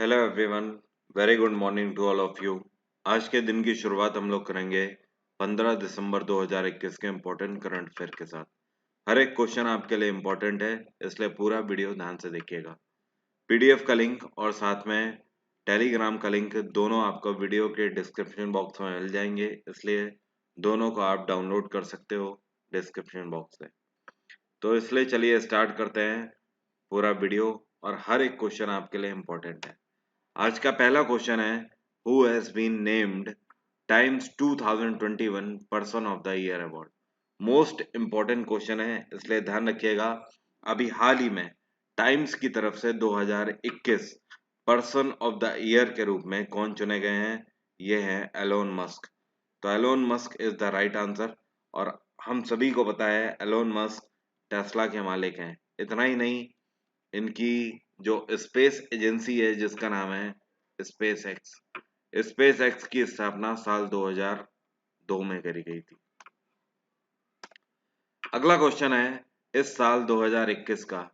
Hello everyone, very good morning to all of you. आज के दिन की शुरुआत हम लोग करेंगे 15 दिसंबर 2021 के इम्पोर्टेंट करंट अफेयर के साथ। हर एक क्वेश्चन आपके लिए इम्पोर्टेंट है, इसलिए पूरा वीडियो ध्यान से देखिएगा। पीडीएफ का लिंक और साथ में टेलीग्राम का लिंक दोनों आपको वीडियो के डिस्क्रिप्शन बॉक्स में मिल जाएंगे, इसलिए दोनों को आप डाउनलोड कर सकते हो डिस्क्रिप्शन बॉक्स से। तो इसलिए चलिए स्टार्ट करते हैं पूरा वीडियो, और हर एक क्वेश्चन आपके लिए इम्पोर्टेंट है। आज का पहला क्वेश्चन है, who has been named Times 2021 person of the year award. Most important question है, इसलिए ध्यान रखिएगा। अभी हाल ही में टाइम्स की तरफ से 2021 पर्सन ऑफ द ईयर के रूप में कौन चुने गए हैं? ये है एलोन मस्क। तो Elon Musk is the right answer. और हम सभी को पता है एलोन मस्क टेस्ला के मालिक हैं। इतना ही नहीं, इनकी जो स्पेस एजेंसी है जिसका नाम है स्पेस एक्स की स्थापना साल 2002 में करी गई थी। अगला क्वेश्चन है, इस साल 2021 का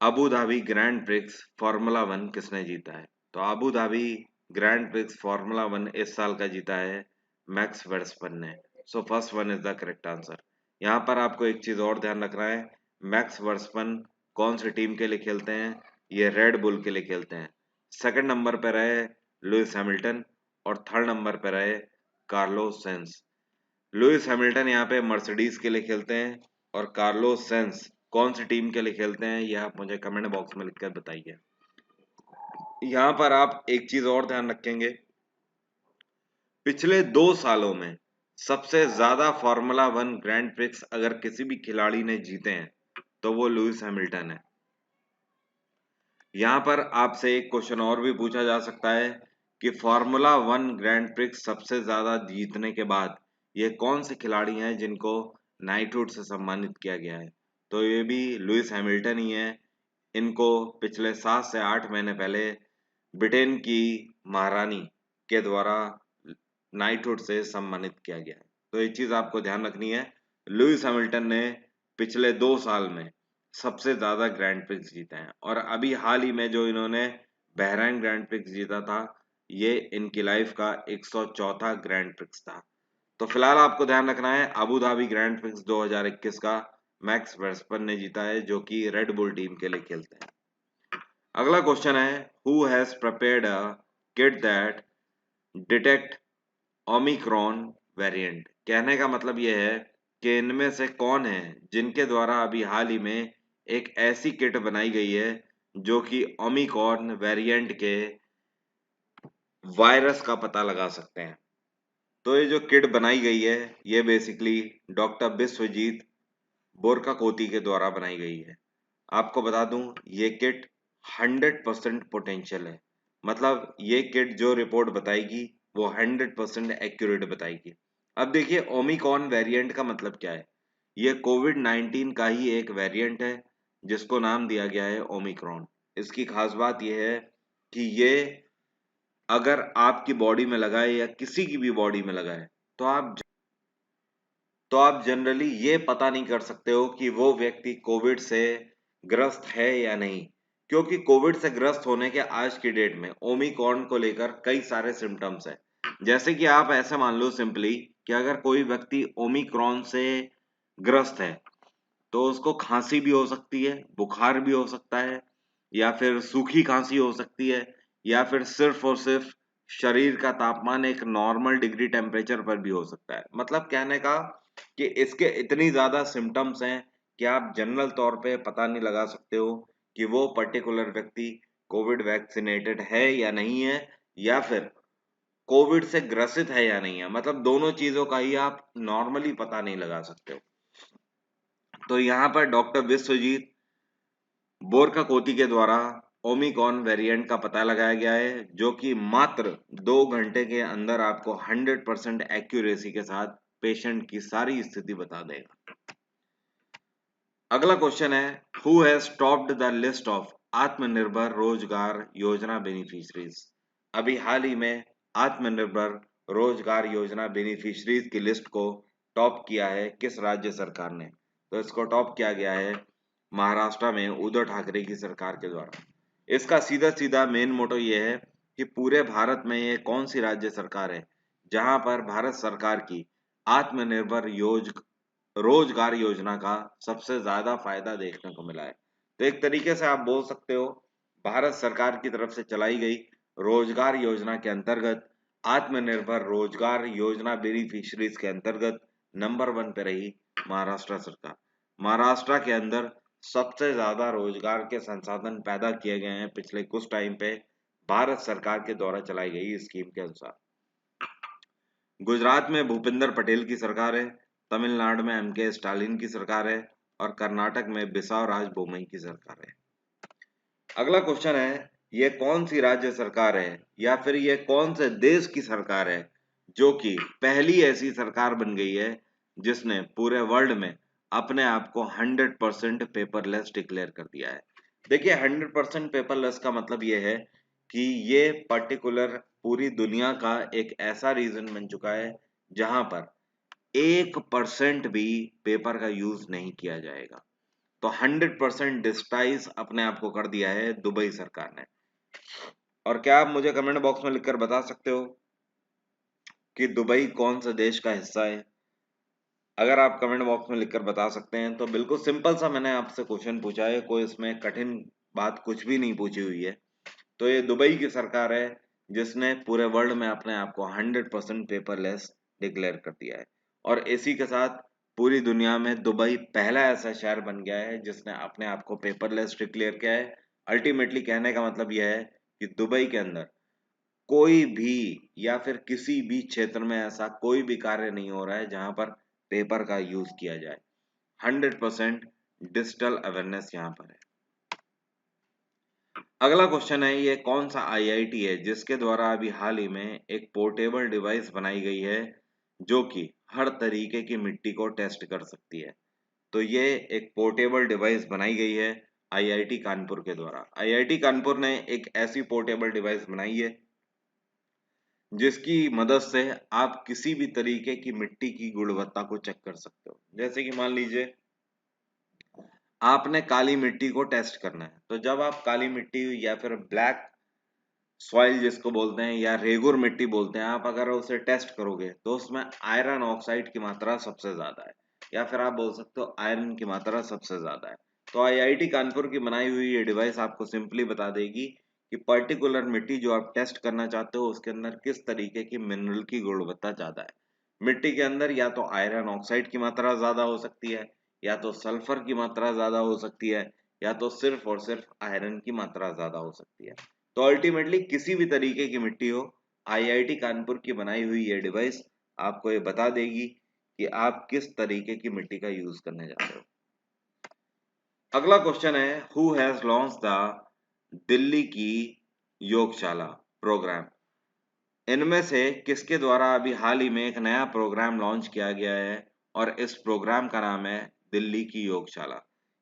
Abu Dhabi grand prix formula 1 किसने जीता है? तो Abu Dhabi grand prix formula 1 इस साल का जीता है मैक्स वर्स्टन ने। So first one is the correct answer. यहाँ पर आपको एक चीज और ध्यान रखना है, मैक्स वर्स्टन कौन सी टीम के लिए खेलते हैं? ये रेड बुल के लिए खेलते हैं। सेकंड नंबर पर रहे लुइस हैमिल्टन और थर्ड नंबर पर रहे कार्लोस सेंस। लुइस हैमिल्टन यहाँ पे मर्सिडीज के लिए खेलते हैं, और कार्लोस सेंस कौन सी टीम के लिए खेलते हैं, यह आप मुझे कमेंट बॉक्स में लिखकर बताइए। यहाँ पर आप एक चीज और ध्यान रखेंगे, पिछले 2 सालों में सबसे ज्यादा फार्मूला 1 ग्रैंड प्रिक्स अगर किसी भी खिलाड़ी ने जीते हैं तो वो लुइस हैमिल्टन है। यहाँ पर आपसे एक क्वेश्चन और भी पूछा जा सकता है कि फार्मूला 1 ग्रैंड प्रिक्स सबसे ज्यादा जीतने के बाद ये कौन से खिलाड़ी हैं जिनको नाइटहुड से सम्मानित किया गया है? तो ये भी लुइस हैमिल्टन ही है। इनको पिछले 7 से 8 महीने पहले ब्रिटेन की महारानी के द्वारा नाइटहुड से सम्मानित किया गया है। तो ये चीज आपको ध्यान रखनी है, लुइस हैमिल्टन ने पिछले 2 साल में सबसे ज्यादा ग्रैंड प्रिक्स जीते हैं, और अभी हाल ही में जो इन्होंने बहराइन ग्रैंड प्रिक्स जीता था, ये इनकी लाइफ का 104वां ग्रैंड प्रिक्स था। तो फिलहाल आपको ध्यान रखना है, अबू धाबी ग्रैंड प्रिक्स 2021 का मैक्स वर्स्टन ने जीता है, जो कि रेड बुल टीम के लिए खेलते हैं। अगला क्वेश्चन है, who has prepared a kit that detect Omicron variant. कहने का मतलब यह है कि इनमें से कौन है जिनके द्वारा अभी हाल ही में एक ऐसी किट बनाई गई है जो कि ओमिक्रॉन वेरिएंट के वायरस का पता लगा सकते हैं। तो ये जो किट बनाई गई है, ये बेसिकली डॉक्टर विश्वजीत बोरकाकोती के द्वारा बनाई गई है। आपको बता दूं, ये किट 100% पोटेंशियल है। मतलब ये किट जो रिपोर्ट बताएगी वो 100% एक्यूरेट बताएगी। अब देखिए, ओमिक्रॉन वेरिएंट का मतलब क्या है? ये कोविड-19 का ही एक वेरिएंट है जिसको नाम दिया गया है ओमिक्रॉन। इसकी खास बात यह है कि ये अगर आपकी बॉडी में लगा है या किसी की भी बॉडी में लगा है तो आप जनरली ये पता नहीं कर सकते हो कि वो व्यक्ति कोविड से ग्रस्त है या नहीं, क्योंकि कोविड से ग्रस्त होने के आज की डेट में ओमिक्रॉन को लेकर कई सारे सिम्टम्स हैं। जैसे कि आप ऐसे मान लो सिंपली कि अगर कोई व्यक्ति ओमिक्रॉन से ग्रस्त है तो उसको खांसी भी हो सकती है, बुखार भी हो सकता है, या फिर सूखी खांसी हो सकती है, या फिर सिर्फ और सिर्फ शरीर का तापमान एक नॉर्मल डिग्री टेम्परेचर पर भी हो सकता है। मतलब कहने का कि इसके इतनी ज्यादा सिम्टम्स हैं कि आप जनरल तौर पे पता नहीं लगा सकते हो कि वो पर्टिकुलर व्यक्ति कोविड वैक्सीनेटेड है या नहीं है, या फिर कोविड से ग्रसित है या नहीं है। मतलब दोनों चीजों का ही आप नॉर्मली पता नहीं लगा सकते हो। तो यहाँ पर डॉक्टर विश्वजीत बोरकाकोती के द्वारा ओमिक्रॉन वेरिएंट का पता लगाया गया है, जो कि मात्र 2 घंटे के अंदर आपको 100% एक्यूरेसी के साथ पेशेंट की सारी स्थिति बता देगा। अगला क्वेश्चन है, who has topped the list of आत्मनिर्भर रोजगार योजना बेनिफिशरीज। अभी हाल ही में आत्मनिर्भर रोजगार योजना बेनिफिशरीज की लिस्ट को टॉप किया है किस राज्य सरकार ने? तो इसको टॉप किया गया है महाराष्ट्र में उद्धव ठाकरे की सरकार के द्वारा। इसका सीधा सीधा मेन मोटो ये है कि पूरे भारत में ये कौन सी राज्य सरकार है जहां पर भारत सरकार की आत्मनिर्भर रोजगार योजना का सबसे ज्यादा फायदा देखने को मिला है। तो एक तरीके से आप बोल सकते हो भारत सरकार की तरफ से चलाई गई रोजगार योजना के अंतर्गत आत्मनिर्भर रोजगार योजना बेनिफिशरीज के अंतर्गत नंबर 1 पे रही महाराष्ट्र सरकार। महाराष्ट्र के अंदर सबसे ज्यादा रोजगार के संसाधन पैदा किए गए हैं पिछले कुछ टाइम पे भारत सरकार के द्वारा चलाई गई स्कीम के अनुसार। गुजरात में भूपेंद्र पटेल की सरकार है, तमिलनाडु में एमके स्टालिन की सरकार है और कर्नाटक में बिसावराज बोमई की सरकार है। अगला क्वेश्चन है, ये कौन सी राज्य सरकार है या फिर ये कौन से देश की सरकार है जो कि पहली ऐसी सरकार बन गई है जिसने पूरे वर्ल्ड में अपने आप को 100% पेपरलेस डिक्लेयर कर दिया है। देखिए 100% पेपरलेस का मतलब ये है कि ये पर्टिकुलर पूरी दुनिया का एक ऐसा रीजन बन चुका है जहां पर 1% भी पेपर का यूज नहीं किया जाएगा। तो 100% डिजिटाइज अपने आप को कर दिया है दुबई सरकार ने। और क्या आप मुझे कमेंट बॉक्स में लिखकर बता सकते हो कि दुबई कौन से देश का हिस्सा है? अगर आप कमेंट बॉक्स में लिखकर बता सकते हैं तो बिल्कुल सिंपल सा मैंने आपसे क्वेश्चन पूछा है, कोई इसमें कठिन बात कुछ भी नहीं पूछी हुई है। तो ये दुबई की सरकार है जिसने पूरे वर्ल्ड में अपने आप को 100% पेपरलेस डिक्लेयर कर दिया है। और इसी के साथ पूरी दुनिया में दुबई पहला ऐसा शहर बन गया है जिसने अपने आप को पेपरलेस डिक्लेयर किया है। अल्टीमेटली कहने का मतलब यह है कि दुबई के अंदर कोई भी या फिर किसी भी क्षेत्र में ऐसा कोई भी कार्य नहीं हो रहा है जहां पर पेपर का यूज किया जाए। 100% डिजिटल अवेयरनेस यहाँ पर है। अगला क्वेश्चन है, ये कौन सा आईआईटी है जिसके द्वारा अभी हाल ही में एक पोर्टेबल डिवाइस बनाई गई है जो कि हर तरीके की मिट्टी को टेस्ट कर सकती है। तो ये एक पोर्टेबल डिवाइस बनाई गई है आईआईटी कानपुर के द्वारा। आईआईटी कानपुर ने एक ऐसी पोर्टेबल डिवाइस बनाई है जिसकी मदद से आप किसी भी तरीके की मिट्टी की गुणवत्ता को चेक कर सकते हो। जैसे कि मान लीजिए आपने काली मिट्टी को टेस्ट करना है, तो जब आप काली मिट्टी या फिर ब्लैक सॉइल जिसको बोलते हैं या रेगुर मिट्टी बोलते हैं, आप अगर उसे टेस्ट करोगे तो उसमें आयरन ऑक्साइड की मात्रा सबसे ज्यादा है या फिर आप बोल सकते हो आयरन की मात्रा सबसे ज्यादा है। तो आईआईटी कानपुर की बनाई हुई ये डिवाइस आपको सिंपली बता देगी कि पर्टिकुलर मिट्टी जो आप टेस्ट करना चाहते हो उसके अंदर किस तरीके की मिनरल की गुणवत्ता ज्यादा है। मिट्टी के अंदर या तो आयरन ऑक्साइड की मात्रा ज्यादा हो सकती है या तो सल्फर की मात्रा ज्यादा हो सकती है या तो सिर्फ और सिर्फ आयरन की मात्रा ज्यादा हो सकती है। तो अल्टीमेटली किसी भी तरीके की मिट्टी हो, आईआईटी कानपुर की बनाई हुई ये डिवाइस आपको ये बता देगी कि आप किस तरीके की मिट्टी का यूज करने जा रहे हो। अगला क्वेश्चन है, who has launch the Delhi की योगशाला प्रोग्राम? इनमें से किसके द्वारा अभी हाल ही में एक नया प्रोग्राम लॉन्च किया गया है और इस प्रोग्राम का नाम है दिल्ली की योगशाला।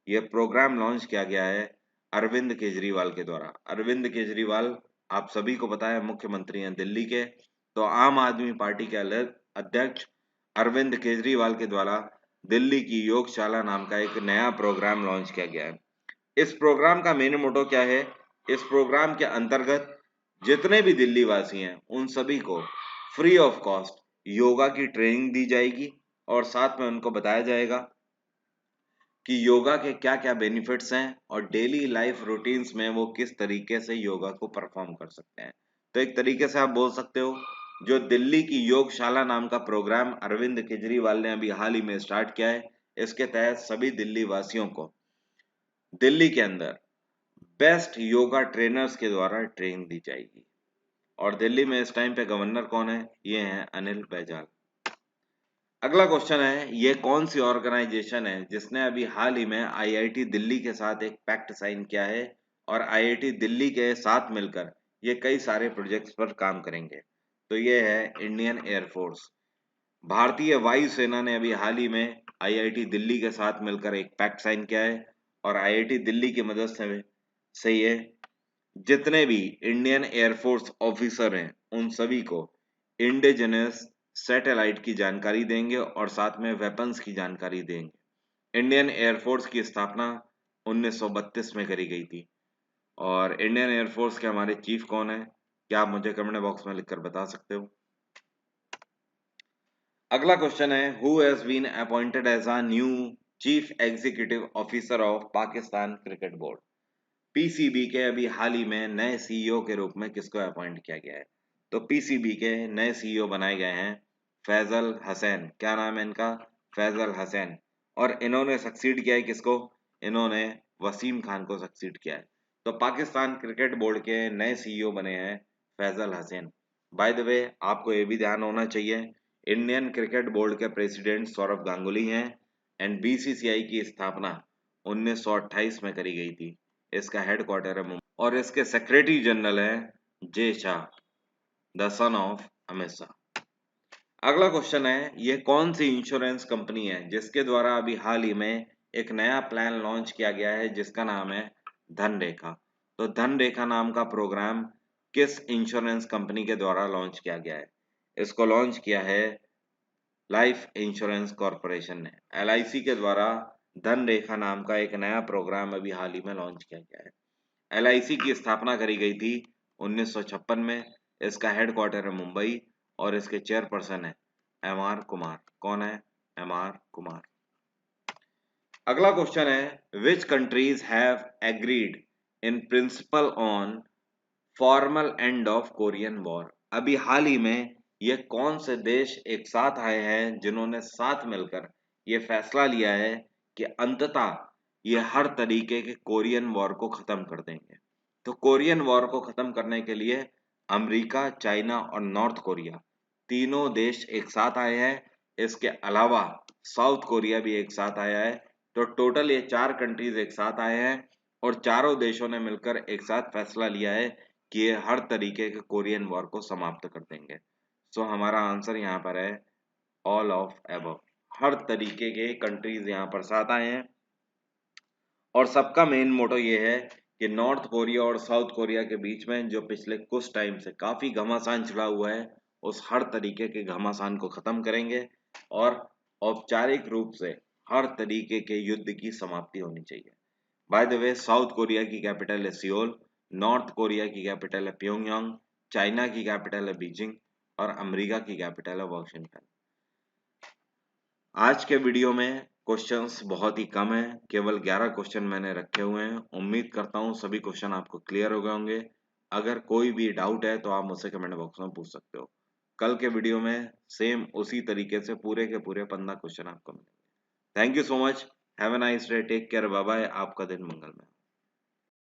यह प्रोग्राम लॉन्च किया गया है अरविंद केजरीवाल के द्वारा। अरविंद केजरीवाल आप सभी को पता है मुख्यमंत्री हैं दिल्ली के। तो आम आदमी पार्टी के अध्यक्ष अरविंद केजरीवाल के द्वारा दिल्ली की योगशाला नाम का एक नया प्रोग्राम लॉन्च किया गया है। इस प्रोग्राम का मेन मोटो क्या है? इस प्रोग्राम के अंतर्गत जितने भी दिल्ली वासी हैं उन सभी को फ्री ऑफ कॉस्ट योगा की ट्रेनिंग दी जाएगी और साथ में उनको बताया जाएगा कि योगा के क्या क्या बेनिफिट्स हैं और डेली लाइफ रूटीन्स में वो किस तरीके से योगा को परफॉर्म कर सकते हैं। तो एक तरीके से आप बोल सकते हो जो दिल्ली की योगशाला नाम का प्रोग्राम अरविंद केजरीवाल ने अभी हाल ही में स्टार्ट किया है, इसके तहत सभी दिल्ली वासियों को दिल्ली के अंदर बेस्ट योगा ट्रेनर्स के द्वारा ट्रेनिंग दी जाएगी। और दिल्ली में इस टाइम पे गवर्नर कौन है? ये हैं अनिल बैजल। अगला क्वेश्चन है, ये कौन सी ऑर्गेनाइजेशन है जिसने अभी हाल ही में आईआईटी दिल्ली के साथ एक पैक्ट साइन किया है और आईआईटी दिल्ली के साथ मिलकर ये कई सारे प्रोजेक्ट्स पर काम करेंगे? तो ये है इंडियन एयरफोर्स। भारतीय वायुसेना ने अभी हाल ही में आईआईटी दिल्ली के साथ मिलकर एक पैक्ट साइन किया है और आईआईटी दिल्ली की मदद से ये जितने भी इंडियन एयरफोर्स ऑफिसर हैं उन सभी को इंडिजिनस सैटेलाइट की जानकारी देंगे और साथ में वेपन्स की जानकारी देंगे। इंडियन एयरफोर्स की स्थापना 1932 में करी गई थी। और इंडियन एयरफोर्स के हमारे चीफ कौन है, क्या आप मुझे कमेंट बॉक्स में लिखकर बता सकते हो। अगला क्वेश्चन है, who has been appointed as a new chief executive officer of Pakistan cricket board. PCB के अभी हाल ही में नए सीईओ के रूप में किसको अपॉइंट किया गया है। तो पीसीबी के नए सीईओ बनाए गए हैं फैजल हसैन। क्या नाम है इनका, फैजल हसैन। और इन्होंने सक्सीड किया है किसको, इन्होंने वसीम खान को सक्सीड किया है। तो पाकिस्तान क्रिकेट बोर्ड के नए सीईओ बने हैं Faisal Hussain. By the way आपको ये भी ध्यान होना चाहिए, इंडियन क्रिकेट बोर्ड के प्रेसिडेंट सौरव गांगुली हैं एंड बीसीसीआई की स्थापना 1928 में करी गई थी। इसका हेडक्वार्टर है मुंबई और इसके सेक्रेटरी जनरल है Jay Shah, the son of Amit Shah. अगला क्वेश्चन है, ये कौन सी इंश्योरेंस कंपनी है जिसके द्वारा अभी हाल ही में एक नया प्लान लॉन्च किया गया है जिसका नाम है धनरेखा। तो धनरेखा नाम का प्रोग्राम किस इंश्योरेंस कंपनी के द्वारा लॉन्च किया गया है। इसको लॉन्च किया है लाइफ इंश्योरेंस कॉरपोरेशन ने, एलआईसी के द्वारा धनरेखा नाम का एक नया प्रोग्राम अभी हाल ही में लॉन्च किया गया है। एलआईसी की स्थापना करी गई थी 1956 में। इसका हेडक्वार्टर है मुंबई और इसके चेयरपर्सन है एमआर कुमार। कौन है, एमआर कुमार। अगला क्वेश्चन है, which countries have agreed in principle on formal end of Korean war. अभी हाल ही में ये कौन से देश एक साथ आए हैं जिन्होंने साथ मिलकर ये फैसला लिया है कि अंततः ये हर तरीके के कोरियन वॉर को खत्म कर देंगे। तो कोरियन वॉर को खत्म करने के लिए अमेरिका, चाइना और नॉर्थ कोरिया तीनों देश एक साथ आए हैं। इसके अलावा साउथ कोरिया भी एक साथ आया है। तो टोटल ये 4 कंट्रीज एक साथ आए हैं और चारों देशों ने मिलकर एक साथ फैसला लिया है कि ये हर तरीके के कोरियन वॉर को समाप्त कर देंगे। सो हमारा आंसर यहाँ पर है ऑल ऑफ एबव। हर तरीके के कंट्रीज यहाँ पर साथ आए हैं और सबका मेन मोटो ये है कि नॉर्थ कोरिया और साउथ कोरिया के बीच में जो पिछले कुछ टाइम से काफी घमासान चला हुआ है उस हर तरीके के घमासान को खत्म करेंगे और औपचारिक रूप से हर तरीके के युद्ध की समाप्ति होनी चाहिए। Bye the way south Korea की कैपिटल है सियोल, नॉर्थ कोरिया की कैपिटल है प्योंगयांग, चाइना की कैपिटल है बीजिंग और अमेरिका की कैपिटल है वॉशिंगटन। आज के वीडियो में क्वेश्चंस बहुत ही कम है, केवल 11 क्वेश्चन मैंने रखे हुए हैं। उम्मीद करता हूँ सभी क्वेश्चन आपको क्लियर हो गए होंगे। अगर कोई भी डाउट है तो आप मुझसे कमेंट बॉक्स में पूछ सकते हो। कल के वीडियो में सेम उसी तरीके से पूरे के पूरे 15 क्वेश्चन आपको मिलेंगे। Thank you so much, have a nice day, take care, bye bye. आपका दिन मंगलमय।